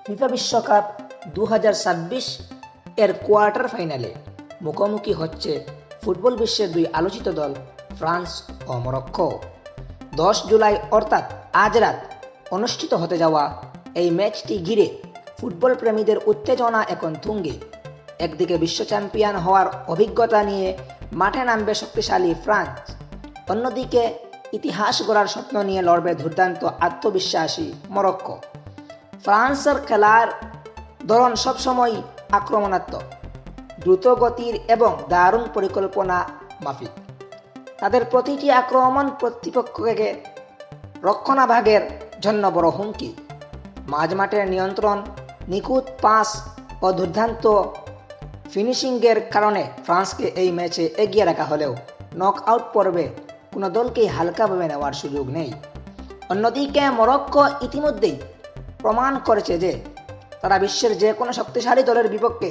FIFA বিশ্বকাপ 2026 এর quarter ফাইনালে মুখোমুখি হচ্ছে ফুটবল বিশ্বের দুই আলোচিত দল ফ্রান্স ও মরক্কো। 10 জুলাই অর্থাৎ আজ রাত অনুষ্ঠিত হতে যাওয়া এই ম্যাচটি ঘিরে ফুটবল প্রেমীদের উত্তেজনা এখন তুঙ্গে। একদিকে বিশ্ব চ্যাম্পিয়ন হওয়ার অভিজ্ঞতা নিয়ে মাঠে নামবে শক্তিশালী ফ্রান্স, অন্যদিকে ইতিহাস গড়ার স্বপ্ন নিয়ে লড়বে দুর্দান্ত আত্মবিশ্বাসী মরক্কো। ফ্রান্সের খেলার ধরন সবসময় আক্রমণাত্মক, দ্রুত গতির এবং দারুণ পরিকল্পনা মাফিক। তাদের প্রতিটি আক্রমণ প্রতিপক্ষকে রক্ষণাভাগের জন্য বড় হুমকি। মাঝমাঠের নিয়ন্ত্রণ, নিখুঁত পাস ও দুর্দান্ত ফিনিশিংয়ের কারণে ফ্রান্সকে এই ম্যাচে এগিয়ে রাখা হলেও নক আউট পর্বে কোনো দলকেই হালকাভাবে নেওয়ার সুযোগ নেই। অন্যদিকে মরক্কো ইতিমধ্যেই প্রমাণ করেছে যে তারা বিশ্বের যে কোনো শক্তিশালী দলের বিপক্ষে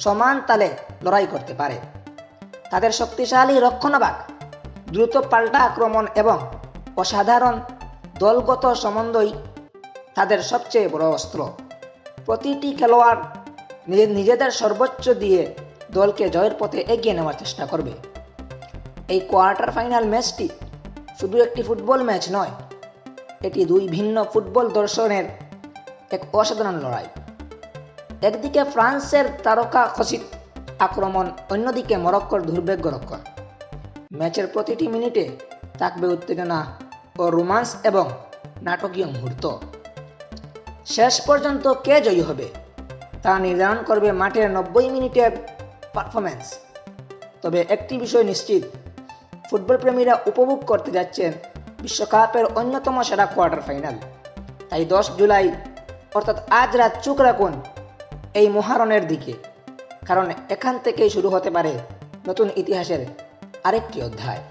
সমান তালে লড়াই করতে পারে। তাদের শক্তিশালী রক্ষণভাগ, দ্রুত পাল্টা আক্রমণ এবং অসাধারণ দলগত সমন্বয় তাদের সবচেয়ে বড় অস্ত্র। প্রতিটি খেলোয়াড় নিজেদের সর্বোচ্চ দিয়ে দলকে জয়ের পথে এগিয়ে নেওয়ার চেষ্টা করবে। এই কোয়ার্টার ফাইনাল ম্যাচটি শুধু একটি ফুটবল ম্যাচ নয়, এটি দুই ভিন্ন ফুটবল দর্শনের এক অসাধারণ লড়াই। একদিকে ফ্রান্সের তারকা খচিত আক্রমণ, অন্যদিকে মরক্কোর দুর্ভাগ্য রক্ষা। ম্যাচের প্রতিটি মিনিটে থাকবে উত্তেজনা ও রোমান্স এবং নাটকীয় মুহূর্ত। শেষ পর্যন্ত কে জয়ী হবে তা নির্ধারণ করবে মাঠের 90 মিনিটের পারফরম্যান্স। তবে একটি বিষয় নিশ্চিত, ফুটবল প্রেমীরা উপভোগ করতে যাচ্ছেন বিশ্বকাপের অন্যতম সেরা কোয়ার্টার ফাইনাল। তাই 10 জুলাই অর্থাৎ আজ রাত চোখ রাখুন এই মহারণের দিকে, কারণ এখান থেকেই শুরু হতে পারে নতুন ইতিহাসের আরেকটি অধ্যায়।